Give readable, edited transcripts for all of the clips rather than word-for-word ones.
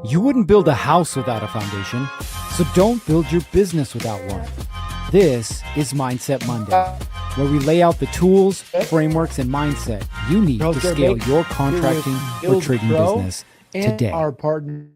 You wouldn't build a house without a foundation, so don't build your business without one. This is Mindset Monday, where we lay out the tools, frameworks, and mindset you need to scale your contracting or trading business today. Our partner.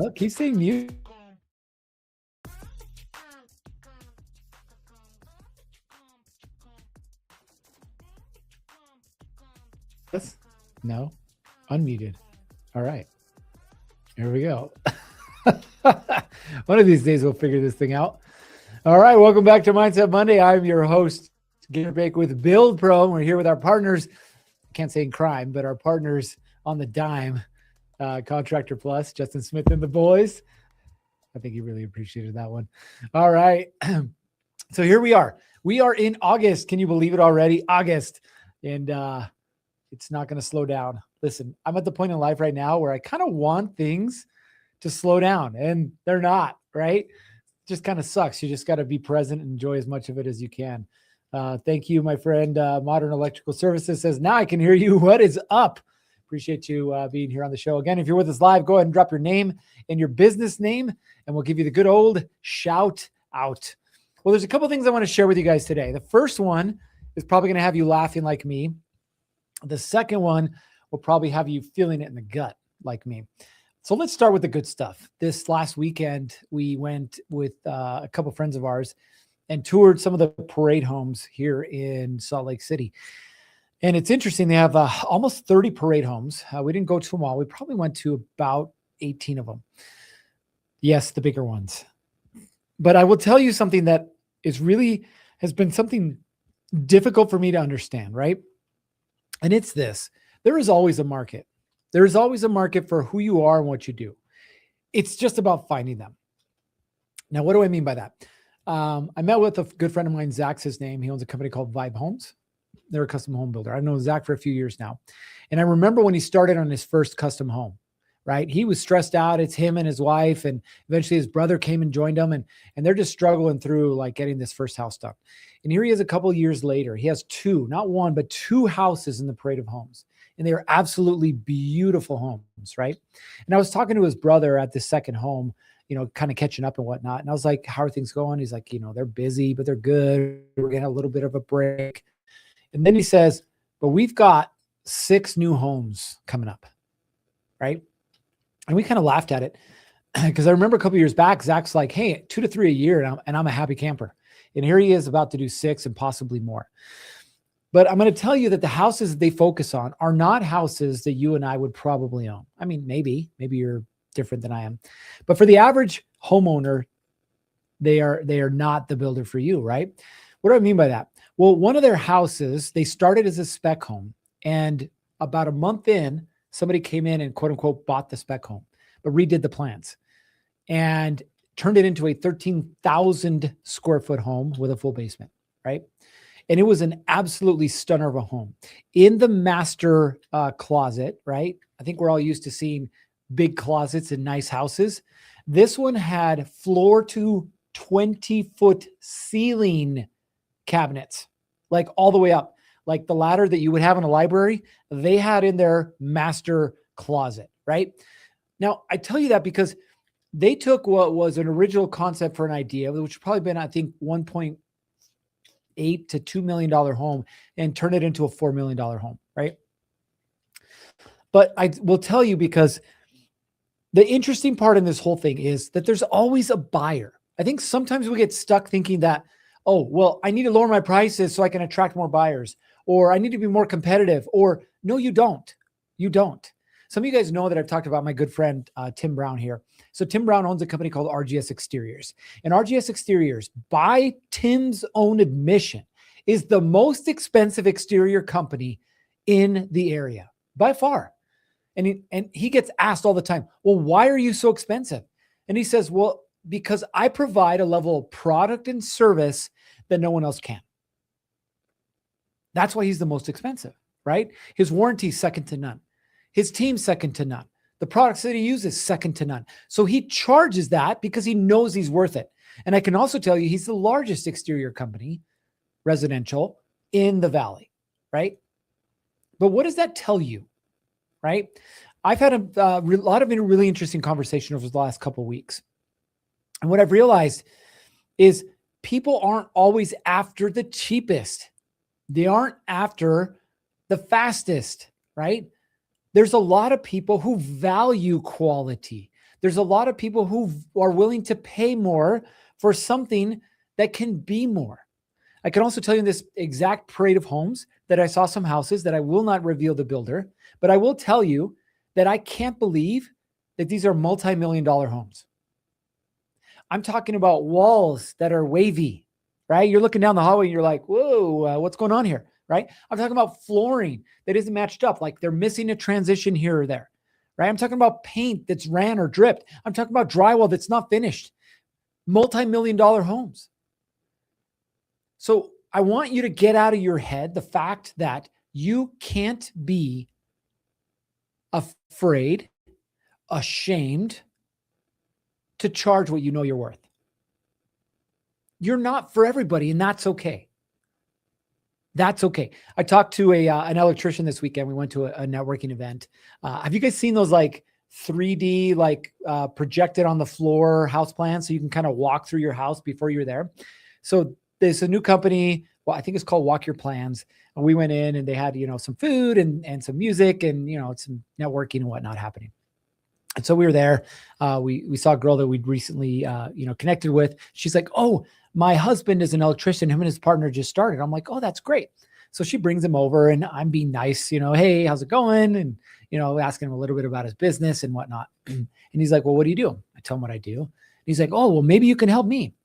Oh, keep saying mute. Yes. No. Unmuted. All right. Here we go. One of these days we'll figure this thing out. All right. Welcome back to Mindset Monday. I'm your host, Gary Bake with Build Pro. And we're here with our partners. I can't say in crime, but our partners on the dime. Contractor Plus, Justin Smith and the boys. I think he really appreciated that one. All right. So here we are. We are in August. Can you believe it already? August. And it's not going to slow down. Listen, I'm at the point in life right now where I kind of want things to slow down, and they're not, right? It just kind of sucks. You just got to be present and enjoy as much of it as you can. Thank you, my friend. Modern Electrical Services says, now I can hear you. What is up? Appreciate you being here on the show. Again, if you're with us live, go ahead and drop your name and your business name, and we'll give you the good old shout out. Well, there's a couple things I want to share with you guys today. The first one is probably going to have you laughing like me. The second one will probably have you feeling it in the gut like me. So let's start with the good stuff. This last weekend, we went with a couple friends of ours and toured some of the parade homes here in Salt Lake City. And it's interesting. They have almost 30 parade homes. We didn't go to them all. We probably went to about 18 of them. Yes, the bigger ones. But I will tell you something that has been something difficult for me to understand, right? And it's this. There is always a market. There is always a market for who you are and what you do. It's just about finding them. Now, what do I mean by that? I met with a good friend of mine, Zach's his name. He owns a company called Vibe Homes. They're a custom home builder. I've known Zach for a few years now. And I remember when he started on his first custom home, right? He was stressed out. It's him and his wife. And eventually his brother came and joined him. And they're just struggling through like getting this first house done. And here he is a couple of years later. He has not one, but two houses in the parade of homes. And they are absolutely beautiful homes, right? And I was talking to his brother at the second home, kind of catching up and whatnot. And I was like, how are things going? He's like, they're busy, but they're good. We're going to have a little bit of a break. And then he says, but we've got 6 new homes coming up, right? And we kind of laughed at it because I remember a couple of years back, Zach's like, hey, 2 to 3 a year, and I'm a happy camper. And here he is about to do 6 and possibly more. But I'm going to tell you that the houses that they focus on are not houses that you and I would probably own. I mean, maybe you're different than I am. But for the average homeowner, they are not the builder for you, right? What do I mean by that? Well, one of their houses, they started as a spec home, and about a month in, somebody came in and quote unquote bought the spec home, but redid the plans and turned it into a 13,000 square foot home with a full basement, right? And it was an absolutely stunner of a home. In the master closet, right? I think we're all used to seeing big closets in nice houses. This one had floor to 20-foot ceiling cabinets, like all the way up, like the ladder that you would have in a library, they had in their master closet, right? Now, I tell you that because they took what was an original concept for an idea, which probably been, I think, $1.8 to $2 million home, and turned it into a $4 million home, right? But I will tell you, because the interesting part in this whole thing is that there's always a buyer. I think sometimes we get stuck thinking that, oh, well, I need to lower my prices so I can attract more buyers, or I need to be more competitive, or no, you don't. You don't. Some of you guys know that I've talked about my good friend, Tim Brown here. So Tim Brown owns a company called RGS Exteriors, and RGS Exteriors, by Tim's own admission, is the most expensive exterior company in the area by far. And he gets asked all the time, well, why are you so expensive? And he says, well, because I provide a level of product and service that no one else can. That's why he's the most expensive, right? His warranty is second to none. His team's second to none. The products that he uses, second to none. So he charges that because he knows he's worth it. And I can also tell you, he's the largest exterior company, residential, in the Valley, right? But what does that tell you, right? I've had a lot of really interesting conversation over the last couple of weeks. And what I've realized is people aren't always after the cheapest. They aren't after the fastest, right? There's a lot of people who value quality. There's a lot of people who are willing to pay more for something that can be more. I can also tell you in this exact parade of homes that I saw some houses that I will not reveal the builder, but I will tell you that I can't believe that these are multi-million-dollar homes. I'm talking about walls that are wavy, right? You're looking down the hallway and you're like, whoa, what's going on here, right? I'm talking about flooring that isn't matched up, like they're missing a transition here or there, right? I'm talking about paint that's ran or dripped. I'm talking about drywall that's not finished. Multi-million-dollar homes. So I want you to get out of your head the fact that you can't be afraid, ashamed to charge what you know you're worth. You're not for everybody, and that's okay. That's okay. I talked to an electrician this weekend. We went to a networking event. Have you guys seen those like 3D, like projected on the floor house plans so you can kind of walk through your house before you're there? So there's a new company. Well, I think it's called Walk Your Plans. And we went in and they had, some food and some music and, some networking and whatnot happening. And so we were there. We saw a girl that we'd recently, connected with. She's like, oh, my husband is an electrician. Him and his partner just started. I'm like, oh, that's great. So she brings him over and I'm being nice, hey, how's it going? And, asking him a little bit about his business and whatnot. And he's like, well, what do you do? I tell him what I do. And he's like, oh, well, maybe you can help me.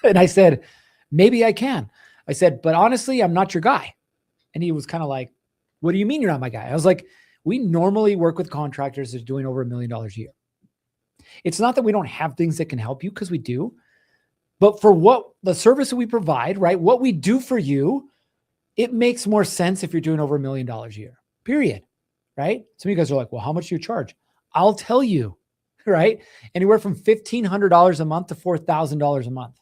And I said, maybe I can. I said, but honestly, I'm not your guy. And he was kind of like, what do you mean you're not my guy? I was like, we normally work with contractors that are doing over $1 million a year. It's not that we don't have things that can help you, because we do. But for what the service that we provide, right, what we do for you, it makes more sense if you're doing over $1 million a year, period, right? Some of you guys are like, well, how much do you charge? I'll tell you, right? Anywhere from $1,500 a month to $4,000 a month.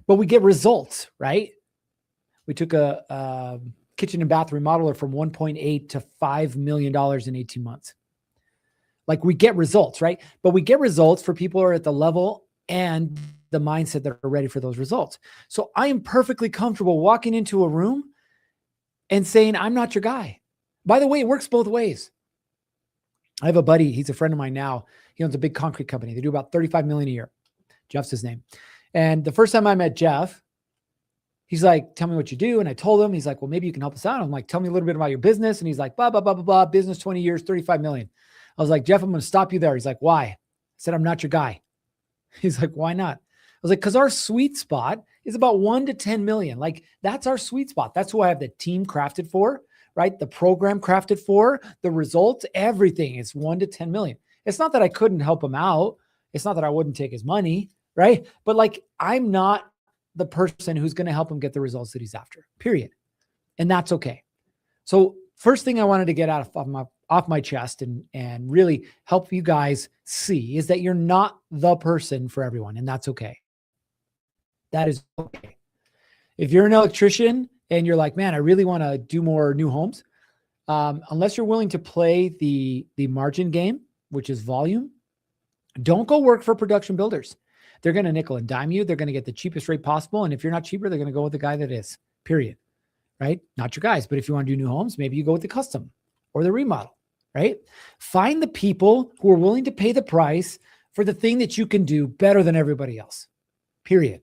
But we get results, right? We took a kitchen and bath remodeler from 1.8 to $5 million in 18 months. Like, we get results, right? But we get results for people who are at the level and the mindset that are ready for those results. So I am perfectly comfortable walking into a room and saying, I'm not your guy. By the way, it works both ways. I have a buddy. He's a friend of mine now. He owns a big concrete company. They do about $35 million a year. Jeff's his name. And the first time I met Jeff, he's like, tell me what you do. And I told him, he's like, well, maybe you can help us out. I'm like, tell me a little bit about your business. And he's like, blah, blah, blah, blah, blah. Business 20 years, 35 million. I was like, Jeff, I'm going to stop you there. He's like, why? I said, I'm not your guy. He's like, why not? I was like, because our sweet spot is about 1 to 10 million. Like, that's our sweet spot. That's who I have the team crafted for, right? The program crafted for, the results, everything is 1 to 10 million. It's not that I couldn't help him out. It's not that I wouldn't take his money, right? But like, I'm not the person who's going to help him get the results that he's after, period. And that's okay. So first thing I wanted to get off my chest and really help you guys see is that you're not the person for everyone. And that's okay. That is okay. If you're an electrician and you're like, man, I really want to do more new homes, unless you're willing to play the margin game, which is volume, don't go work for production builders. They're going to nickel and dime you. They're going to get the cheapest rate possible. And if you're not cheaper, they're going to go with the guy that is, period. Right? Not your guys. But if you want to do new homes, maybe you go with the custom or the remodel, right? Find the people who are willing to pay the price for the thing that you can do better than everybody else, period.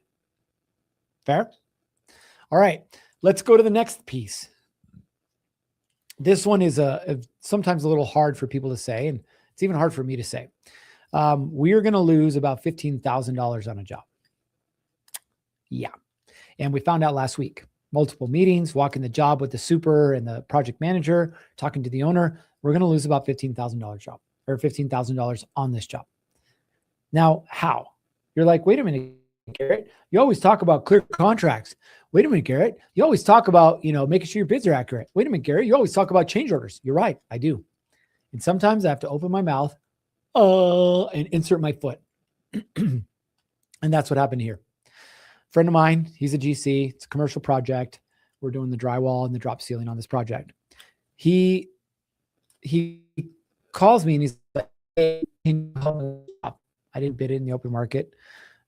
Fair? All right. Let's go to the next piece. This one is sometimes a little hard for people to say, and it's even hard for me to say. We are going to lose about $15,000 on a job. Yeah. And we found out last week, multiple meetings, walking the job with the super and the project manager, talking to the owner. We're going to lose about $15,000 job or $15,000 on this job. Now, how? You're like, wait a minute, Garrett, you always talk about clear contracts. Wait a minute, Garrett. You always talk about, making sure your bids are accurate. Wait a minute, Garrett. You always talk about change orders. You're right. I do. And sometimes I have to open my mouth and insert my foot. And that's what happened here. Friend of mine, he's a GC. It's a commercial project. We're doing the drywall and the drop ceiling on this project. He calls me and he's like, hey, can you help me? I didn't bid it in the open market.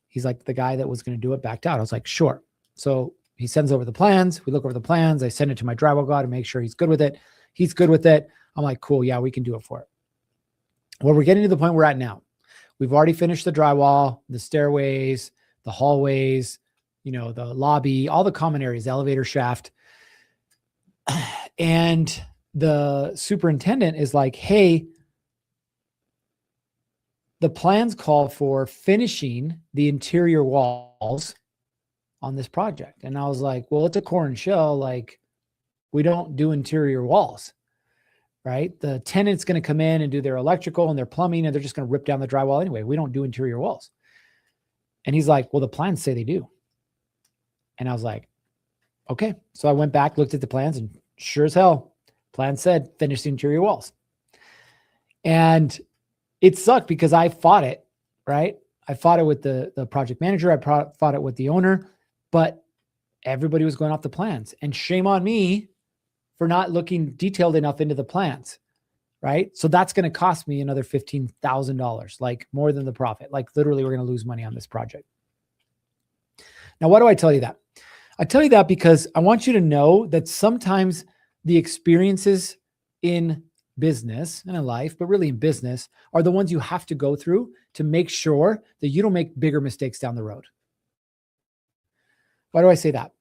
He's like, the guy that was going to do it backed out. I was like, sure. So he sends over the plans. We look over the plans. I send it to my drywall guy to make sure he's good with it. He's good with it. I'm like, cool. Yeah, we can do it for it. Well, we're getting to the point we're at now. We've already finished the drywall, the stairways, the hallways, the lobby, all the common areas, elevator shaft. And the superintendent is like, hey, the plans call for finishing the interior walls on this project. And I was like, well, it's a core and shell. Like, we don't do interior walls, right? The tenant's going to come in and do their electrical and their plumbing, and they're just going to rip down the drywall anyway. We don't do interior walls. And he's like, well, the plans say they do. And I was like, okay. So I went back, looked at the plans, and sure as hell, plan said finish the interior walls. And it sucked because I fought it, right? I fought it with the project manager. I fought it with the owner, but everybody was going off the plans. And shame on me for not looking detailed enough into the plans, right? So that's going to cost me another $15,000, like more than the profit. Like literally we're going to lose money on this project. Now, why do I tell you that? I tell you that because I want you to know that sometimes the experiences in business and in life, but really in business, are the ones you have to go through to make sure that you don't make bigger mistakes down the road. Why do I say that?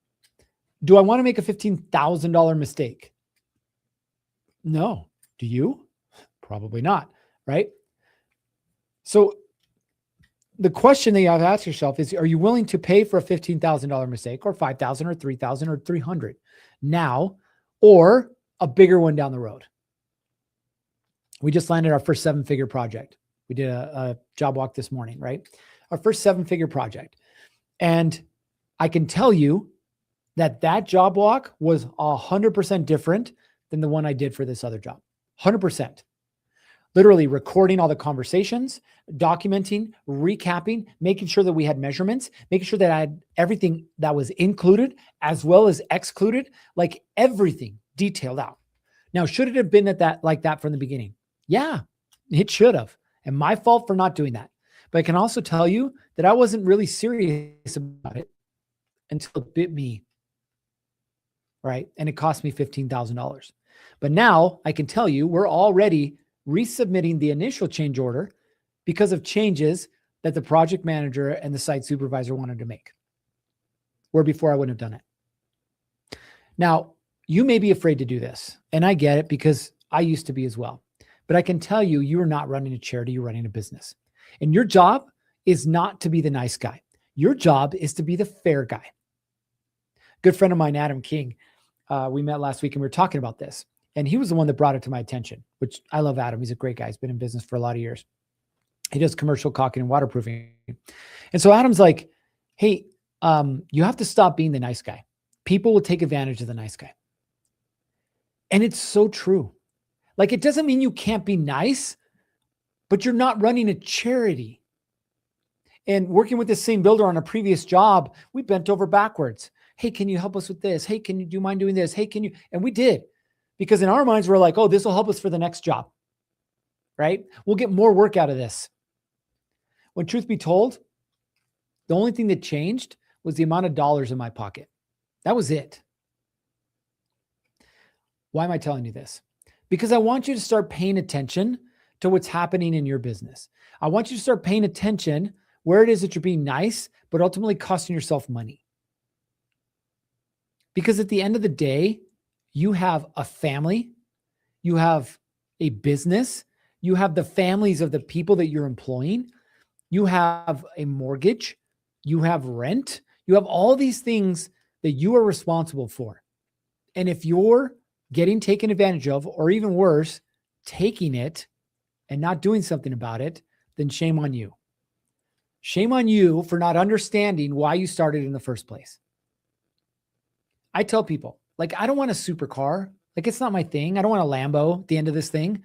Do I want to make a $15,000 mistake? No. Do you? Probably not, right? So the question that you have to ask yourself is, are you willing to pay for a $15,000 mistake, or $5,000 or $3,000 or $300 now, or a bigger one down the road? We just landed our first 7-figure project. We did a job walk this morning, right? Our first 7-figure project. And I can tell you that job walk was 100% different than the one I did for this other job. 100%. Literally recording all the conversations, documenting, recapping, making sure that we had measurements, making sure that I had everything that was included as well as excluded, like everything detailed out. Now, should it have been like that from the beginning? Yeah, it should have. And my fault for not doing that. But I can also tell you that I wasn't really serious about it until it bit me, right? And it cost me $15,000. But now I can tell you we're already resubmitting the initial change order because of changes that the project manager and the site supervisor wanted to make, where before I wouldn't have done it. Now, you may be afraid to do this, and I get it because I used to be as well. But I can tell you, you are not running a charity, you're running a business. And your job is not to be the nice guy. Your job is to be the fair guy. Good friend of mine, Adam King, we met last week and we were talking about this. And he was the one that brought it to my attention, which I love Adam. He's a great guy. He's been in business for a lot of years. He does commercial caulking and waterproofing. And so Adam's like, hey, you have to stop being the nice guy. People will take advantage of the nice guy. And it's so true. Like, it doesn't mean you can't be nice, but you're not running a charity. And working with the same builder on a previous job, we bent over backwards. Hey, can you help us with this? Hey, do you mind doing this? Hey, can you? And we did. Because in our minds, we're like, oh, this will help us for the next job, right? We'll get more work out of this. When truth be told, the only thing that changed was the amount of dollars in my pocket. That was it. Why am I telling you this? Because I want you to start paying attention to what's happening in your business. I want you to start paying attention where it is that you're being nice, but ultimately costing yourself money. Because at the end of the day, you have a family, you have a business, you have the families of the people that you're employing, you have a mortgage, you have rent, you have all these things that you are responsible for. And if you're getting taken advantage of, or even worse, taking it and not doing something about it, then shame on you. Shame on you for not understanding why you started in the first place. I tell people, like, I don't want a supercar. Like, it's not my thing. I don't want a Lambo at the end of this thing.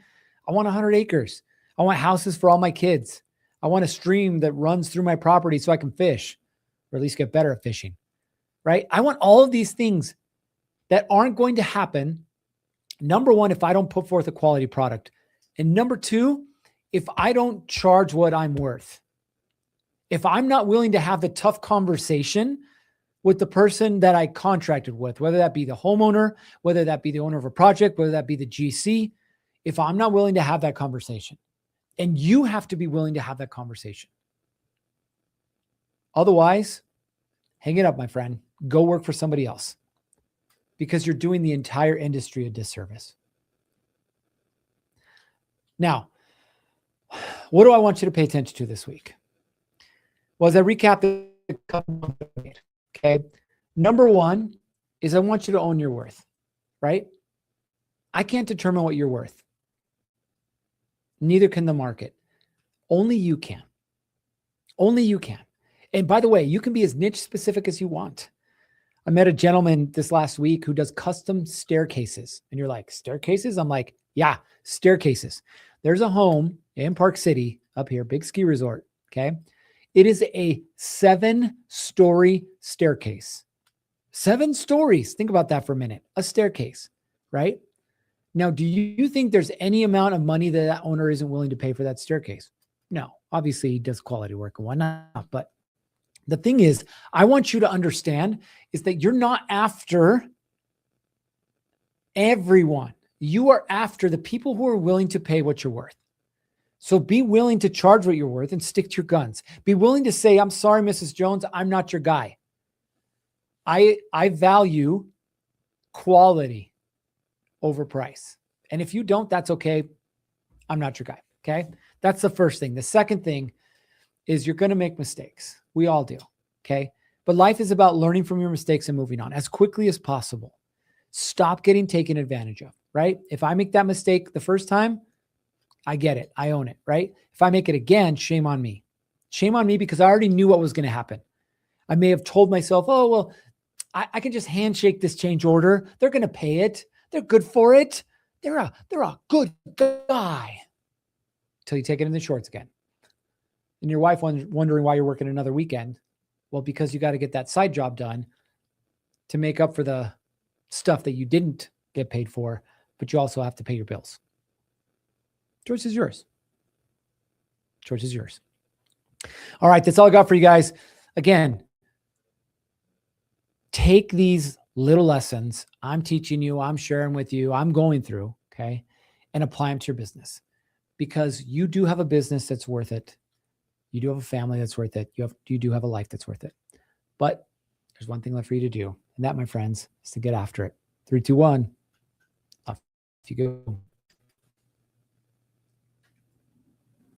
I want 100 acres. I want houses for all my kids. I want a stream that runs through my property so I can fish, or at least get better at fishing, right? I want all of these things that aren't going to happen. Number one, if I don't put forth a quality product. And number two, if I don't charge what I'm worth. If I'm not willing to have the tough conversation with the person that I contracted with, whether that be the homeowner, whether that be the owner of a project, whether that be the GC, if I'm not willing to have that conversation, and you have to be willing to have that conversation. Otherwise, hang it up, my friend. Go work for somebody else, because you're doing the entire industry a disservice. Now, what do I want you to pay attention to this week? Well, as I recap the couple, okay, number one is I want you to own your worth, right? I can't determine what you're worth. Neither can the market. Only you can. Only you can. And by the way, you can be as niche specific as you want. I met a gentleman this last week who does custom staircases. And you're like, staircases? I'm like, yeah, staircases. There's a home in Park City up here, big ski resort. Okay. It is a 7-story staircase. 7 stories. Think about that for a minute. A staircase, right? Now, do you think there's any amount of money that owner isn't willing to pay for that staircase? No. Obviously, he does quality work and whatnot. But the thing is, I want you to understand is that you're not after everyone. You are after the people who are willing to pay what you're worth. So be willing to charge what you're worth and stick to your guns. Be willing to say, I'm sorry, Mrs. Jones, I'm not your guy. I value quality over price. And if you don't, that's okay. I'm not your guy. Okay. That's the first thing. The second thing is you're going to make mistakes. We all do. Okay. But life is about learning from your mistakes and moving on as quickly as possible. Stop getting taken advantage of, right? If I make that mistake the first time, I get it. I own it, right? If I make it again, shame on me. Shame on me because I already knew what was going to happen. I may have told myself, oh, well, I can just handshake this change order. They're going to pay it. They're good for it. They're a good guy. Until you take it in the shorts again. And your wife wondering why you're working another weekend. Well, because you got to get that side job done to make up for the stuff that you didn't get paid for, but you also have to pay your bills. Choice is yours. Choice is yours. All right. That's all I got for you guys. Again, take these little lessons I'm teaching you, I'm sharing with you, I'm going through, okay, and apply them to your business, because you do have a business that's worth it. You do have a family that's worth it. You do have a life that's worth it. But there's one thing left for you to do. And that, my friends, is to get after it. 3, 2, 1. Off you go.